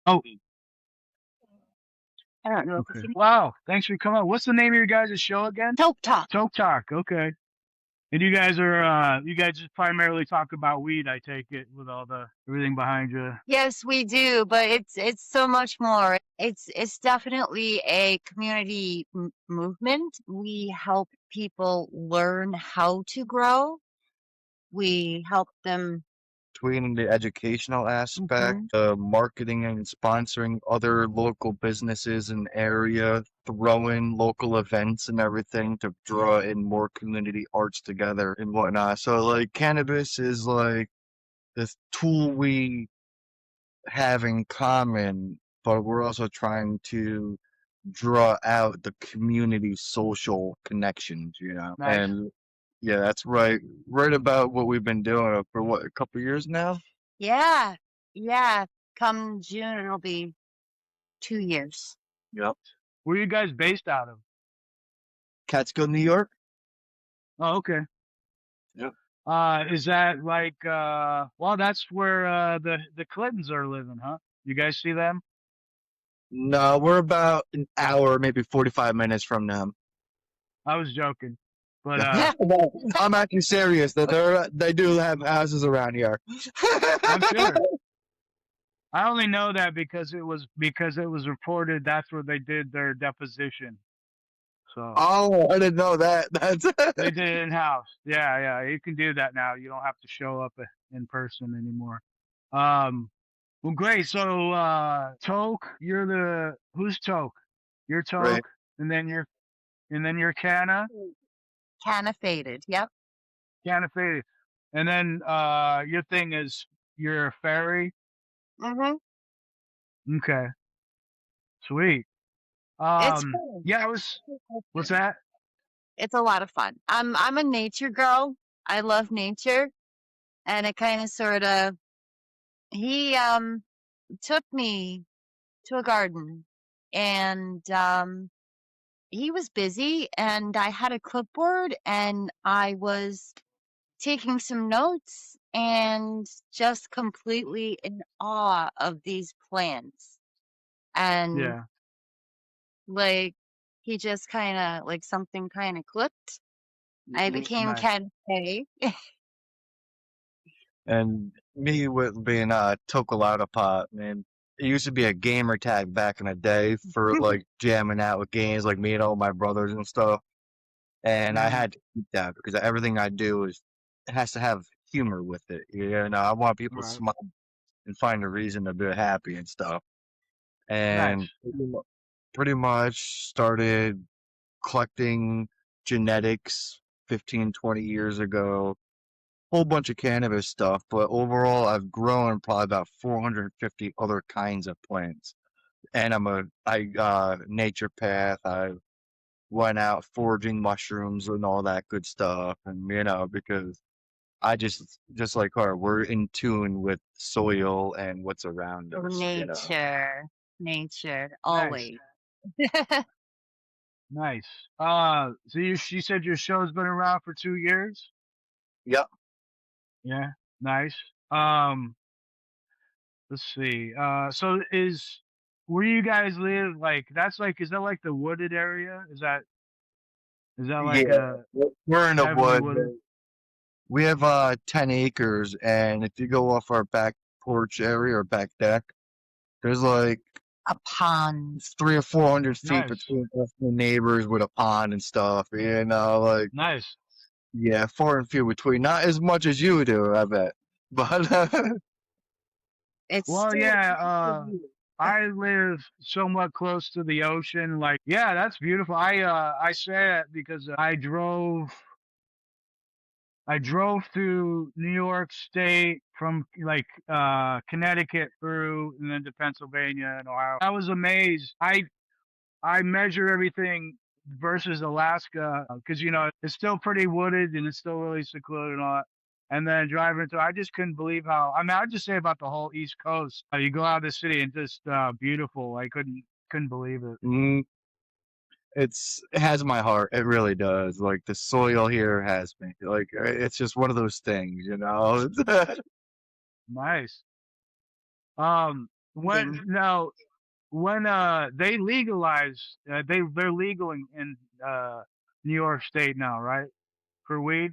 Oh, I don't know if okay. you Wow. Thanks for coming. What's the name of your guys' show again? Tok Tok. Tok Talk. Okay. And you guys just primarily talk about weed, I take it, with all the everything behind you. Yes, we do, but it's so much more. It's definitely a community movement. We help people learn how to grow. We help them. Between the educational aspect, Mhm. marketing and sponsoring other local businesses in the area, throwing local events and everything to draw in more community arts together and whatnot. So like cannabis is like this tool we have in common, but we're also trying to draw out the community social connections, you know. Nice. And yeah, that's right about what we've been doing for what, a couple years now? Yeah, yeah. Come June, it'll be 2 years. Yep. Where are you guys based out of? Catskill, New York? Oh, okay. Yep. Is that like well, that's where the Clintons are living, huh? You guys see them? No, we're about an hour, maybe 45 minutes from them. I was joking. But No, I'm actually serious that they do have houses around here. I'm sure. I only know that because it was reported that's where they did their deposition. So Oh, I didn't know that. That's they did it in house. Yeah, yeah. You can do that now. You don't have to show up in person anymore. Um, well, great. So, Toke, you're the who's Toke? You're right. Toke, and then you're Canna, Canna Faded. Yep. Canna Faeed, and then your thing is you're a fairy. Hmm. Okay, sweet. It's fun. Yeah, I was. What's that? It's a lot of fun. I'm a nature girl. I love nature, and it kind of sort of he took me to a garden, and he was busy, and I had a clipboard, and I was taking some notes and just completely in awe of these plants. And Yeah, like he just kind of like something kind of clicked. I Mhm. became nice. Ken K. And me with being a Tokolata pot, man. It used to be a gamer tag back in the day for like jamming out with games, like me and all my brothers and stuff. And I Mm, had to keep that because everything I do is it has to have humor with it. You know, I want people to right. smile and find a reason to be happy and stuff. Nice. And pretty much started collecting genetics 15, 20 years ago. Whole bunch of cannabis stuff, but overall I've grown probably about 450 other kinds of plants. And I nature path. I went out foraging mushrooms and all that good stuff. And you know, because I just like her, we're in tune with soil and what's around us, you know. Nature, nature, Nice. always. Nice. So you said your show's been around for 2 years? Yep. Yeah. Nice. Um, let's see. So is where you guys live like that's like is that like the wooded area? Is that Yeah. like a We're in the heavily woods. wooded? We have 10 acres, and if you go off our back porch area or back deck, there's like A pond. 300 or 400 feet Nice. between us and the neighbors with a pond and stuff. You know, like Nice. yeah, far and few between. Not as much as you do, I bet. But It's Well, yeah, I live somewhat close to the ocean. Like, yeah, that's beautiful. I say it because I drove through New York State from like Connecticut through and then to Pennsylvania and Ohio. I was amazed. I measure everything versus Alaska because you know it's still pretty wooded and it's still really secluded and all that. And then driving through, I just couldn't believe how. I mean, I'd just say about the whole East Coast. You go out of the city and just beautiful. I couldn't believe it. mm, it has my heart. It really does. Like the soil here has me. Like it's just one of those things, you know. Nice. Um, when no when they legalized they're legal in New York State now, right? For weed.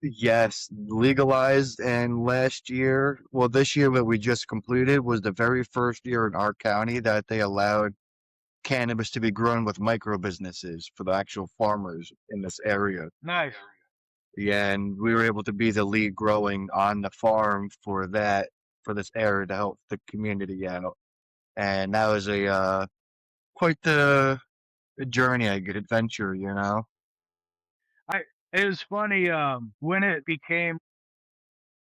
Yes, legalized, and last year, well, this year that we just completed was the very first year in our county that they allowed cannabis to be grown with micro businesses for the actual farmers in this area. Nice. Yeah, and we were able to be the lead growing on the farm for that, for this area to help the community out. And that was a quite the journey, a good adventure, you know. I It was funny when it became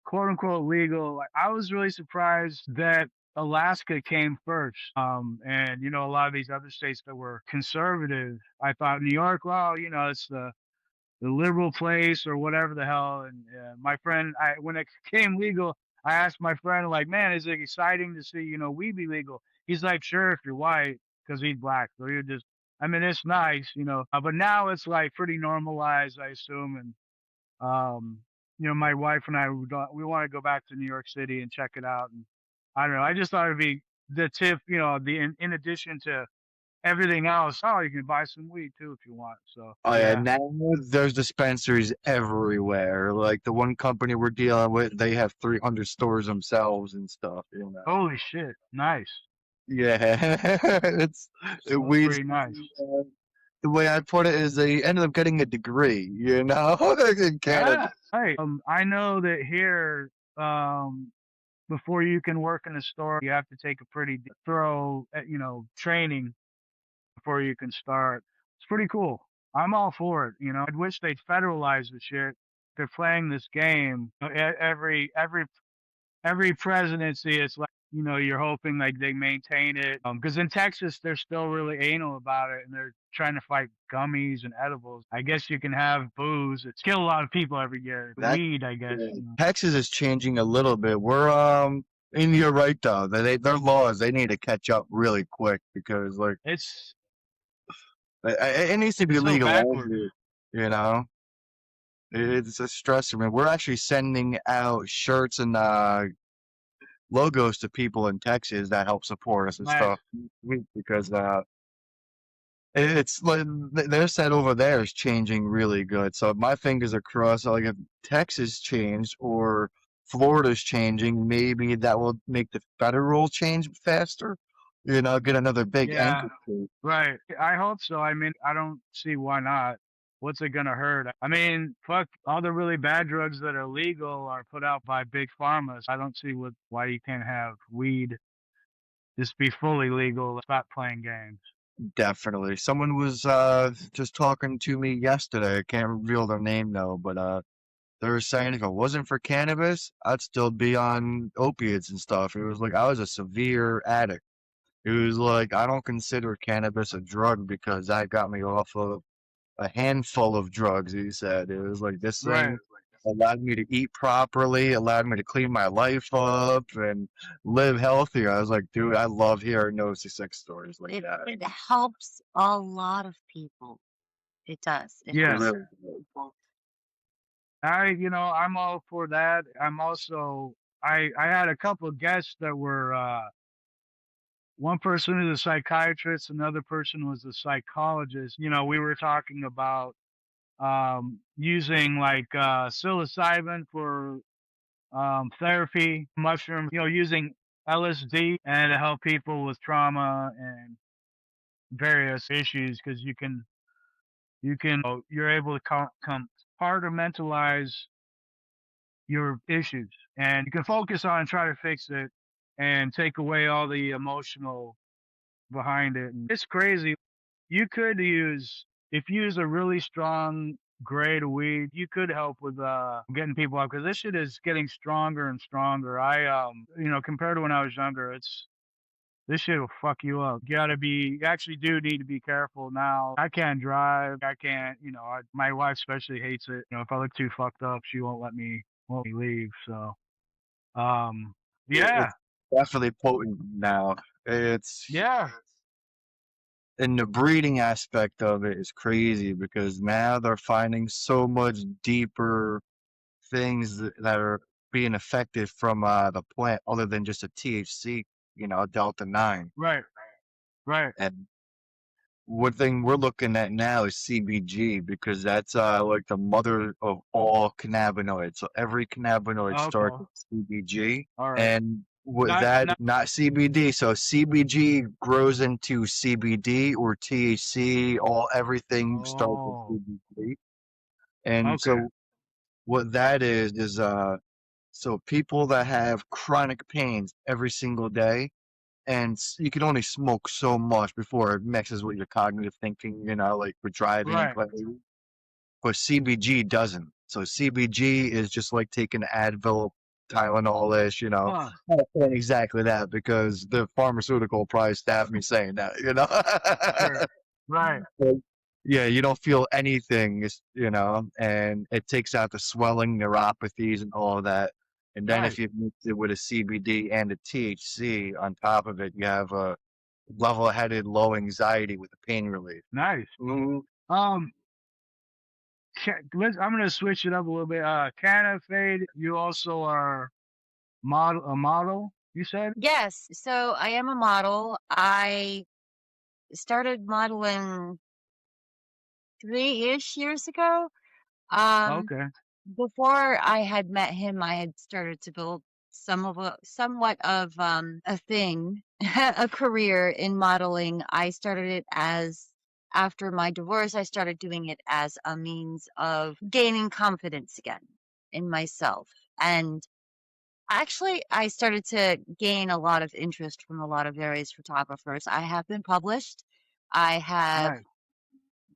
quote unquote legal. Like, I was really surprised that Alaska came first. And you know, a lot of these other states that were conservative. I thought New York, well, you know, it's the liberal place or whatever the hell. And my friend, when it became legal, I asked my friend, like, man, is it exciting to see, you know, weed be legal? He's like, sure, if you're white, because he's black. So you're just, I mean, it's nice, you know, but now it's like pretty normalized, I assume. And, um, you know, my wife and I, we want to go back to New York City and check it out. And I don't know, I just thought it'd be the tip, you know, in addition to everything else, oh, you can buy some weed too if you want. So, Oh yeah, yeah. now there's dispensaries everywhere. Like the one company we're dealing with, they have 300 stores themselves and stuff, you know. Holy shit. Nice. Yeah, it's That's weeds. pretty nice. The way I put it is they ended up getting a degree, you know, in Canada. Yeah. Hey, I know that here, before you can work in a store, you have to take a pretty thorough, you know, training before you can start. It's pretty cool. I'm all for it. You know, I wish they'd federalize the shit. They're playing this game every presidency. It's like, you know, you're hoping like they maintain it. Because in Texas, they're still really anal about it, and they're trying to fight gummies and edibles. I guess you can have booze. It's kill a lot of people every year. That Weed, I guess. yeah. You know. Texas is changing a little bit. We're and you're right though. Their laws they need to catch up really quick because like It's it needs to be it's so legal backward. everywhere, you know. It's a stress. I mean, we're actually sending out shirts and logos to people in Texas that help support us and Nice. stuff because it's like their set over there is changing really good. So my fingers are crossed. Like if Texas changed or Florida's changing, maybe that will make the federal change faster. You know, get another big Yeah. anchor state. Right. I hope so. I mean, I don't see why not. What's it gonna hurt? I mean, fuck, all the really bad drugs that are legal are put out by big pharmas. I don't see why you can't have weed just be fully legal. Stop playing games. Definitely. Someone was just talking to me yesterday. I can't reveal their name though, but they were saying if it wasn't for cannabis, I'd still be on opiates and stuff. It was like I was a severe addict. It was like I don't consider cannabis a drug because that got me off of a handful of drugs, he said. It was like this Right. thing allowed me to eat properly, allowed me to clean my life up and live healthier. I was like, dude, I love hearing those success stories like that. It helps a lot of people. It does. It It Yes. helps really does. people. You know, I'm all for that. I'm also, I had a couple of guests that were, one person is a psychiatrist, another person was a psychologist. You know, we were talking about, using like, psilocybin for, therapy, mushrooms, you know, using LSD and to help people with trauma and various issues because you're able to compartmentalize your issues and you can focus on and try to fix it and take away all the emotional behind it. And it's crazy. You could use if you use a really strong grade of weed, you could help with getting people up because this shit is getting stronger and stronger. You know, compared to when I was younger, it's this shit will fuck you up. You actually do need to be careful now. I can't drive. I can't, you know, my wife especially hates it. You know, if I look too fucked up, she won't let me leave. So, um, yeah, It's definitely potent now. It's yeah, and the breeding aspect of it is crazy because now they're finding so much deeper things that are being affected from the plant other than just a THC. Delta 9. Right. Right. And one thing we're looking at now is CBG because that's like the mother of all cannabinoids. So every cannabinoid starts Okay. with CBG, All right. and with Not that, not not CBD. So CBG grows into CBD or THC. Everything starts with oh, CBG, and okay. so what that is so people that have chronic pains every single day, and you can only smoke so much before it messes with your cognitive thinking, like for driving and Right. clarity. But CBG doesn't. So CBG is just like taking Advil, Tylenol-ish, Huh. Not saying exactly that because the pharmaceutical will probably stab me saying that. Sure. Right. But, yeah, you don't feel anything, and it takes out the swelling, neuropathies, and all of that. And then if Nice. you mix it with a CBD and a THC on top of it, you have a level-headed, low anxiety with the pain relief. Nice. Mhm. Um, I'm gonna switch it up a little bit. Canna Faeed, you also are a model. You said? Yes, so I am a model. I started modeling 3-ish years ago. Um, Okay. Before I had met him, I had started to build somewhat of a thing, a career in modeling. I started it as after my divorce, I started doing it as a means of gaining confidence again in myself. And actually, I started to gain a lot of interest from a lot of various photographers. I have been published. I have Nice.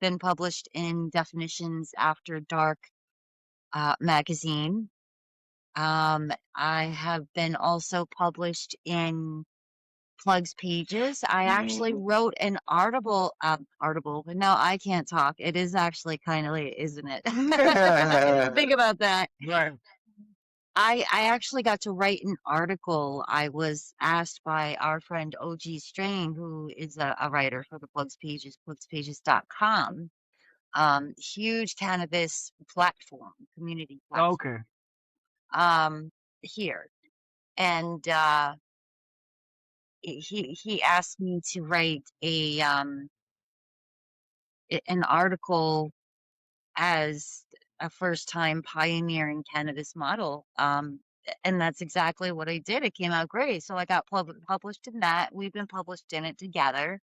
been published in Definitions After Dark magazine. I have been also published in Plugs Pages. I actually wrote an article, but no, I can't talk. It is actually kind of late, isn't it? Think about that. Right. I actually got to write an article. I was asked by our friend OG Strain, who is a writer for the Plugs Pages, plugspages.com, huge cannabis platform, community Okay. platform, here. And he asked me to write an article as a first time pioneering cannabis model. And that's exactly what I did. It came out great. So I got published in that. We've been published in it together.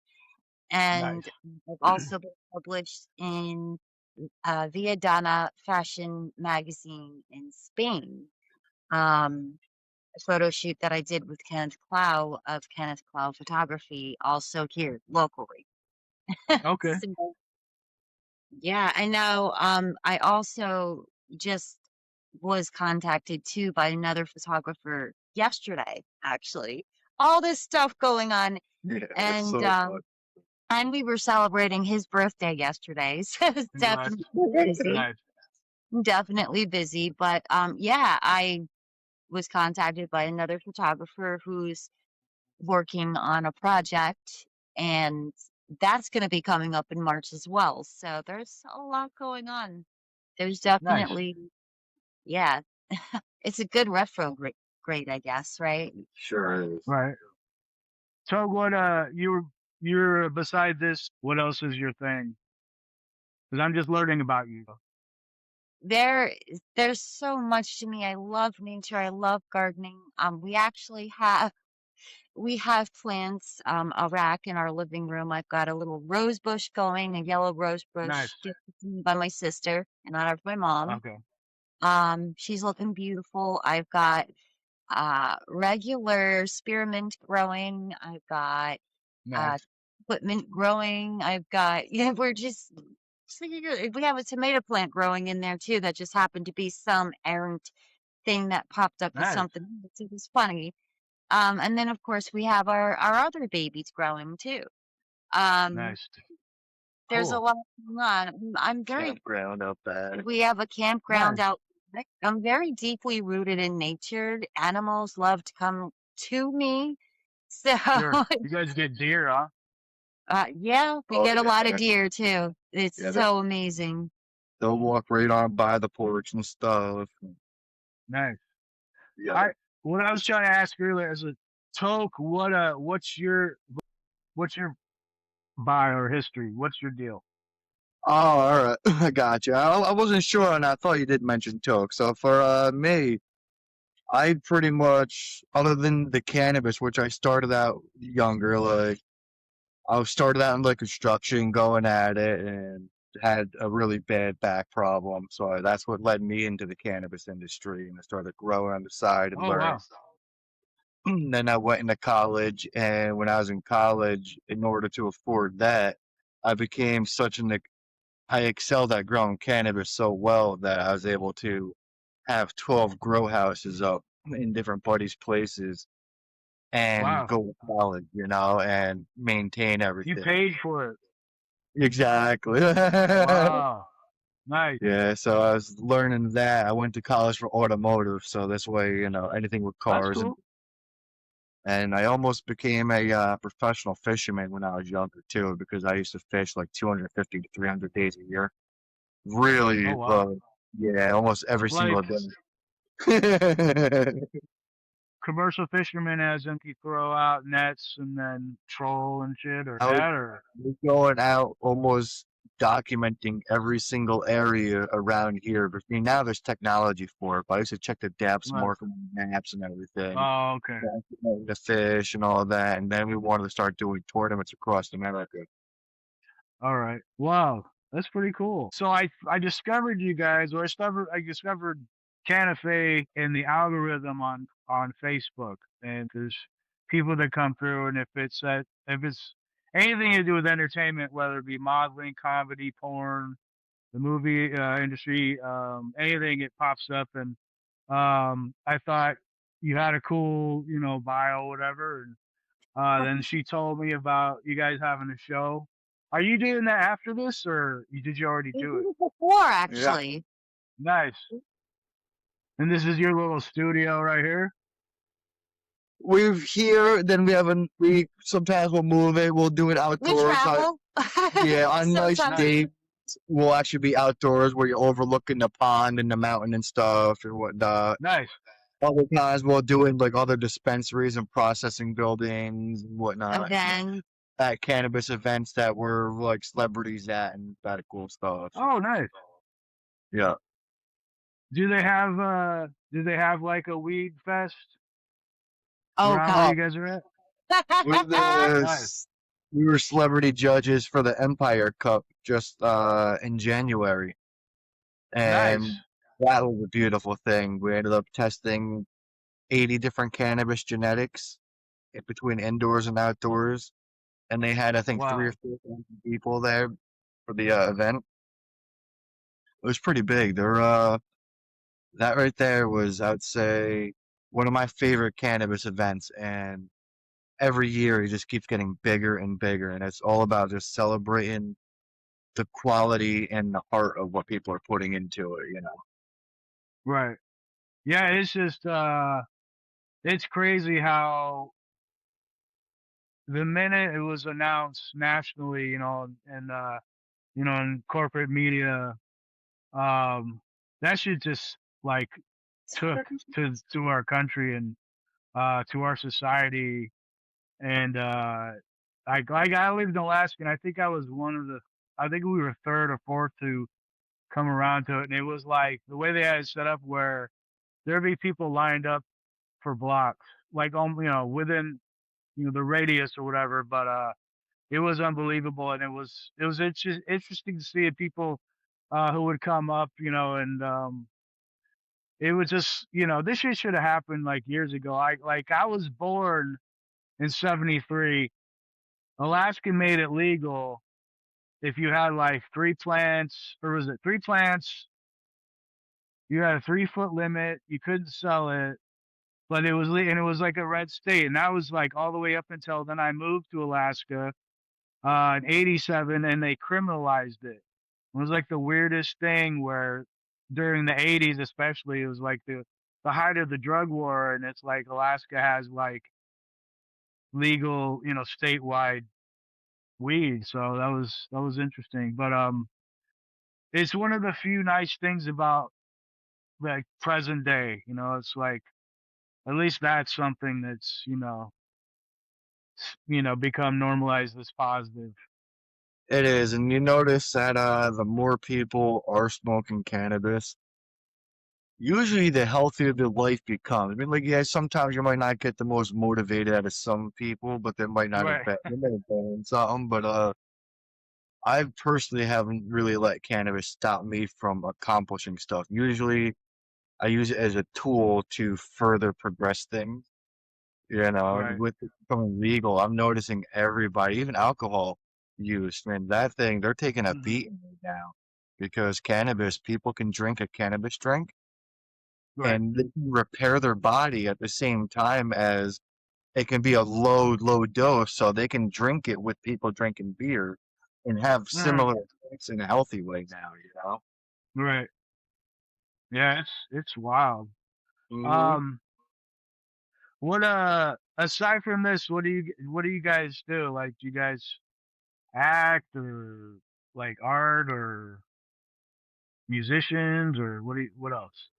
Nice. And I've also been published in Via Dana Fashion Magazine in Spain. A photo shoot that I did with Kenneth Clow of Kenneth Clow Photography, also here locally. Okay. So yeah, I know. I also just was contacted too by another photographer yesterday, actually. All this stuff going on, Yeah, it's and so fun. and we were celebrating his birthday yesterday, so it's Congrats. definitely busy, Nice. definitely busy. But yeah, I was contacted by another photographer who's working on a project, and that's going to be coming up in March as well. So there's a lot going on. There's Nice. definitely, yeah, it's a good retro grade, I guess, right? Sure is. Right. So what? You're beside this. What else is your thing? Because I'm just learning about you. There's so much to me. I love nature. I love gardening. We have plants, a rack in our living room. I've got a little rose bush going, a yellow rose bush Nice. gifted to me by my sister and not of my mom. Okay. She's looking beautiful. I've got regular spearmint growing. I've got uh Nice. equipment growing. I've got yeah, we have a tomato plant growing in there too that just happened to be some errant thing that popped up with Nice. something else. It was funny. And then of course we have our other babies growing too. Um, Nice. there's a Cool. lot going on. I'm very Campground up bad. We have a campground Nice. out back. I'm very deeply rooted in nature. Animals love to come to me. So, Sure. You guys get deer, huh? yeah, we Oh get a lot of yeah, deer too. It's yeah. so amazing. They'll walk right on by the porch and stuff. Nice. Yeah, I what I was trying to ask earlier is Toke, what's your bio or history? What's your deal? Oh, all right. I got you. I wasn't sure, and I thought you did mention Toke. So for me, I pretty much, other than the cannabis, which I started out younger, like I started out in like construction, going at it, and had a really bad back problem. So that's what led me into the cannabis industry, and I started growing on the side and Oh learning. wow, Then I went into college, and when I was in college, in order to afford that, I became such an I excelled at growing cannabis so well that I was able to have 12 grow houses up in different buddies' places and wow. go to college, and maintain You everything. paid for it. Exactly. Wow, nice. Yeah, so I was learning that. I went to college for automotive, so this way, anything with That's cars, and cool. and I almost became a professional fisherman when I was younger too, because I used to fish like 250 to 300 days a year. Oh Really, wow. yeah, almost every Like single day. commercial fishermen, as in you throw out nets and then troll and shit, or I was that, or going out almost documenting every single area around here. But I mean, now there's technology for it. But I used to check the depths like, more from maps and everything, oh okay. documenting the fish and all of that. And then we wanted to start doing tournaments across America. All right. Wow, that's pretty cool. So I discovered you guys, or I discovered Canna and the algorithm on Facebook, and there's people that come through, and if it's anything to do with entertainment, whether it be modeling, comedy, porn, the movie industry, anything, it pops up, and I thought you had a cool, bio, whatever, and then she told me about you guys having a show. Are you doing that after this, or did you already We do did it? it before, Yeah. actually. Nice. And this is your little studio right here? We've here, then we sometimes we'll move it, we'll do it We outdoors. travel. Yeah, on nice Sometimes. Nice. days, we'll actually be outdoors where you're overlooking the pond and the mountain and stuff and whatnot. Nice. Other times we'll do it like other dispensaries and processing buildings and whatnot. Again. At cannabis events that were like celebrities at and that cool stuff. Oh, nice. Yeah. Do they have like a weed fest Oh, around where God. Oh, you guys are at? with Nice. this, we were celebrity judges for the Empire Cup just in January, Nice. and that was a beautiful thing. We ended up testing 80 different cannabis genetics between indoors and outdoors, and they had I think three or Wow. 4,000 people there for the event. It was pretty big. That right there was, I would say, one of my favorite cannabis events, and every year it just keeps getting bigger and bigger, and it's all about just celebrating the quality and the heart of what people are putting into it. Right. Yeah, it's crazy how the minute it was announced nationally, and in corporate media, um, that shit just like took to our country and to our society. And I lived in Alaska, and I think I think we were third or fourth to come around to it, and it was like the way they had it set up where there'd be people lined up for blocks, like within the radius or whatever. But it was unbelievable, and it was interesting to see people who would come up, and it was just this shit should have happened like years ago. I was born in '73. Alaska made it legal if you had like three plants, or was it three plants? You had a 3 foot limit. You couldn't sell it, but and it was like a red state, and that was like all the way up until then. I moved to Alaska in '87, and they criminalized it. It was like the weirdest thing where during the '80s, especially, it was like the height of the drug war, and it's like Alaska has like legal, statewide weed. So that was interesting. But it's one of the few nice things about like present day. It's like at least that's something that's become normalized as positive. It is, and you notice that the more people are smoking cannabis, usually the healthier their life becomes. I mean, like, yeah, sometimes you might not get the most motivated out of some people, but Right. they might have been in something. But I personally haven't really let cannabis stop me from accomplishing stuff. Usually, I use it as a tool to further progress things. You know, and Right. with it becoming legal, I'm noticing everybody, even alcohol use, man, that thing, they're taking a Hmm. beating right now because cannabis, people can drink a cannabis drink Right. and they can repair their body at the same time as it can be a low dose, so they can drink it with people drinking beer and have Hmm. similar effects in a healthy way now, you know? Right. Yeah, it's wild. Hmm. Um, what aside from this, what do you guys do? Like, do you guys act or like art or musicians or what else?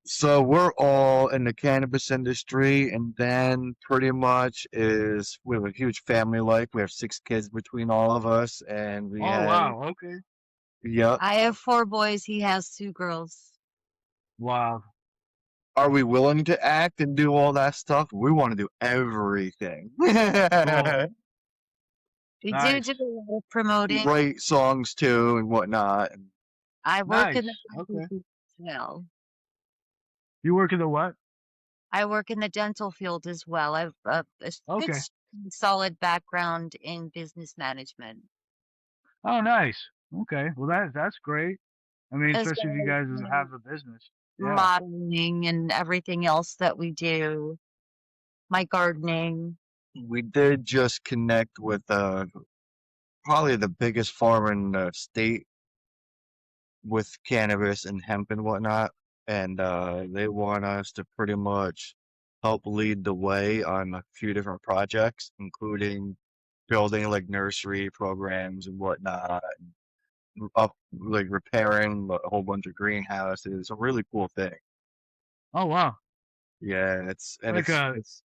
So we're all in the cannabis industry, and then pretty much is we have a huge family life. We have 6 kids between all of us, and we Oh have, wow, okay. yep. I have 4 boys. He has 2 girls. Wow. Are we willing to act and do all that stuff? We want to do everything. Cool. We do Nice. a lot of promoting. Write songs too and whatnot. I work in the Nice. dental Okay. field as well. You work in the what? I work in the dental field as well. I've a good, Okay. solid background in business management, Oh, nice. Okay. Well, that's great. I mean, as especially if you well as guys have a business. Yeah. modeling and everything else that we do. My gardening. We did just connect with probably the biggest farmer in the state with cannabis and hemp and whatnot, and they want us to pretty much help lead the way on a few different projects, including building like nursery programs and whatnot, and up like repairing a whole bunch of greenhouses. It's a really cool thing. Oh wow. Yeah, Like a it's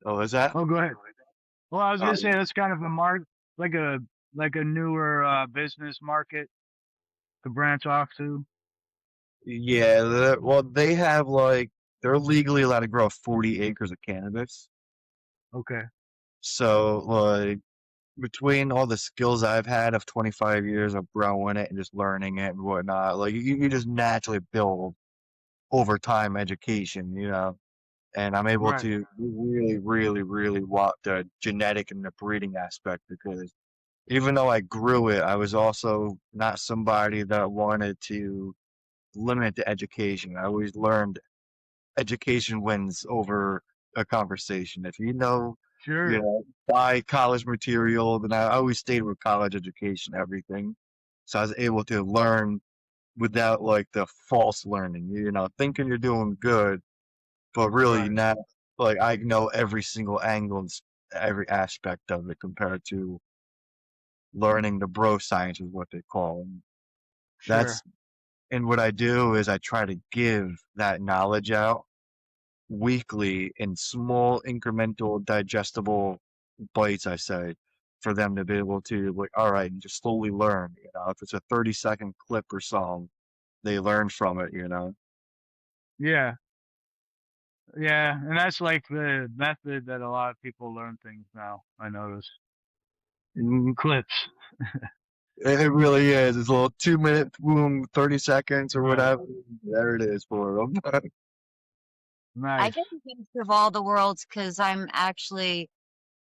oh, is that? oh, go ahead. Well, I was Uh, gonna say that's kind of a like a like a newer business market to branch off to. yeah, well, they have like they're legally allowed to grow 40 acres of cannabis. Okay. So like between all the skills I've had of 25 years of growing it and just learning it and whatnot, like you just naturally build over time education, you know. And I'm able Right. to really want the genetic and the breeding aspect because even though I grew it, I was also not somebody that wanted to limit the education. I always learned education wins over a conversation. If you Sure. know, buy college material, then I always stayed with college education, everything. So I was able to learn without like the false learning, you know, thinking you're doing good, but really Right. not. Like I know every single angle and every aspect of it compared to learning the bro science is what they call. And that's Sure. and what I do is I try to give that knowledge out weekly in small incremental digestible bites, I say, for them to be able to like, all right, and just slowly learn, you know, if it's a 30-second clip or song, they learn from it, you know. Yeah. Yeah. And that's like the method that a lot of people learn things now. I notice Mm, clips. it really is. It's a little 2 minute boom, 30 seconds or Right. whatever. There it is for them. I Nice. get the best of all the worlds because I'm actually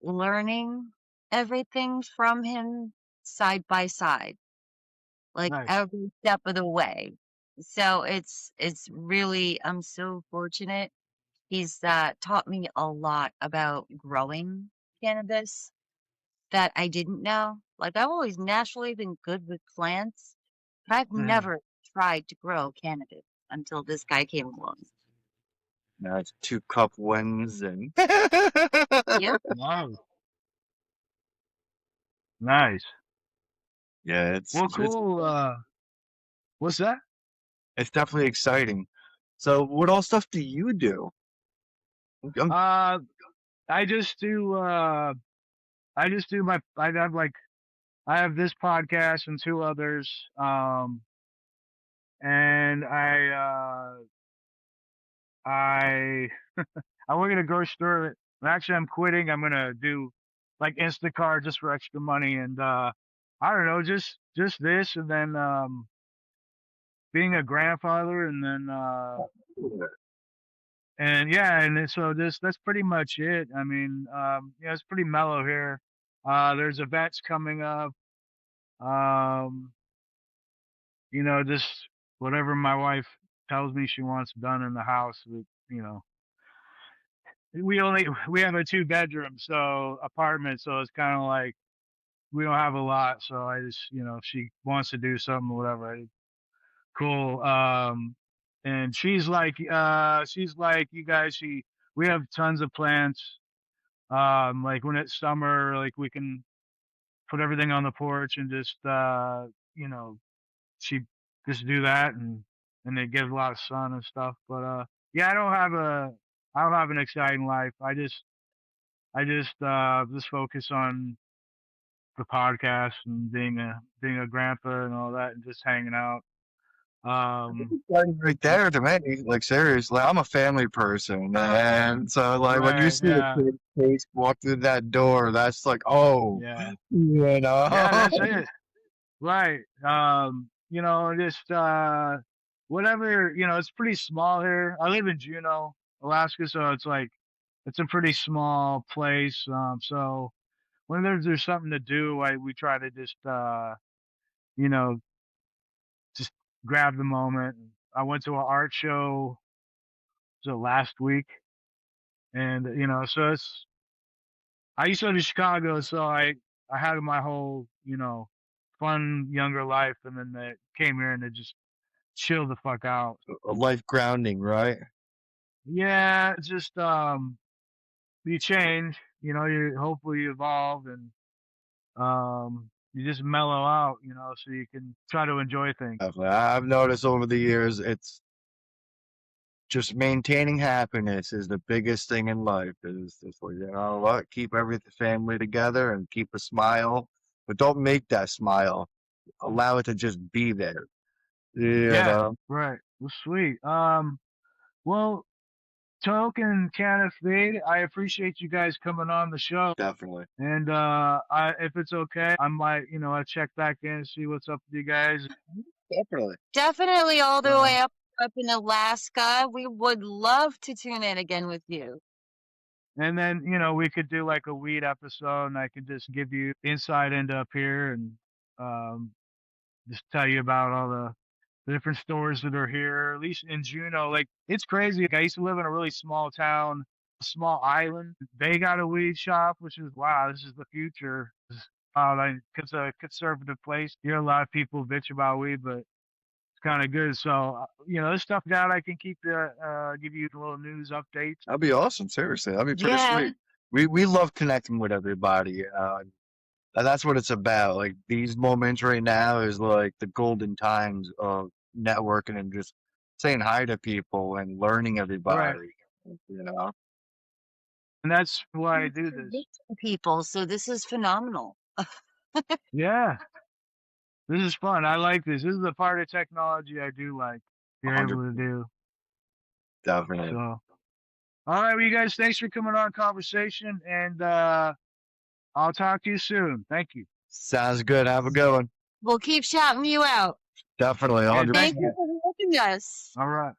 learning everything from him side by side, like Nice. every step of the way. So it's really, I'm so fortunate. He's taught me a lot about growing cannabis that I didn't know. Like I've always naturally been good with plants, but I've Mhm. never tried to grow cannabis until this guy came along. Now it's 2 cup wins and Yep. Wow. Nice. yeah, Well, cool. What's that? it's definitely exciting. So what all stuff do you do? I'm Uh, I just do I have this podcast and two others. And I I work at a grocery store. Actually, I'm quitting. I'm gonna do like Instacart just for extra money, and I don't know, just this, and then being a grandfather, and then and yeah, and so that's pretty much it. I mean, yeah, it's pretty mellow here. There's events coming up. Um, just whatever my wife tells me she wants done in the house. You know, we have a 2 bedroom so apartment, so it's kind of like we don't have a lot. So I just if she wants to do something or whatever, cool. And she's like you guys. We have tons of plants. Like when it's summer, like we can put everything on the porch and just you know she just do that, and it gives a lot of sun and stuff. But yeah, I don't have an exciting life. I just focus on the podcast and being a grandpa and all that, and just hanging out. Um, Right there to me, like seriously, I'm a family person, and so like when you right, see a yeah, kid face walk through that door, that's like, oh, yeah, you yeah. know, That's it. Right. Just whatever. It's pretty small here. I live in Juneau, Alaska, so it's like it's a pretty small place. So when there's something to do, we try to just you know just grab the moment. I went to an art show so last week, and so it's I used to live in Chicago, so I had my whole fun younger life, and then they came here and they just chill the fuck out. a life grounding, right? Yeah, it's just you change, you hopefully you evolve, and you just mellow out, so you can try to enjoy things. Definitely. I've noticed over the years, it's just maintaining happiness is the biggest thing in life. Is just like, you know what, keep every family together and keep a smile, but don't make that smile. Allow it to just be there. You Yeah, know, right. Well, sweet. Well, Toke and Canna Faeed, I appreciate you guys coming on the show. definitely. And if it's okay, I might, I check back in and see what's up with you guys. Definitely. Definitely all the So, way up in Alaska. We would love to tune in again with you. and then, we could do like a weed episode, and I could just give you insight into up here, and um, just tell you about all the different stores that are here, at least in Juneau. Like, it's crazy. Like, I used to live in a really small town, a small island. They got a weed shop, which is, wow, this is the future. It's a conservative place. You hear a lot of people bitch about weed, but it's kind of good. So, this stuff that I can give you little news updates. That'd be awesome. Seriously, that'd be pretty Yeah. sweet. We love connecting with everybody, and that's what it's about. Like these moments right now is like the golden times of networking and just saying hi to people and learning Right. everybody. You know, And that's why I It's do this. connecting people, so this is phenomenal. Yeah. This is fun. I like this. This is the part of technology I do like. You're 100 able to do. definitely. So, all right, well, you guys, thanks for coming on conversation, and I'll talk to you soon. Thank you. Sounds good. Have a good one. We'll keep shouting you out. Definitely, Yeah, 100%. Thank thank you you. for helping us. All right.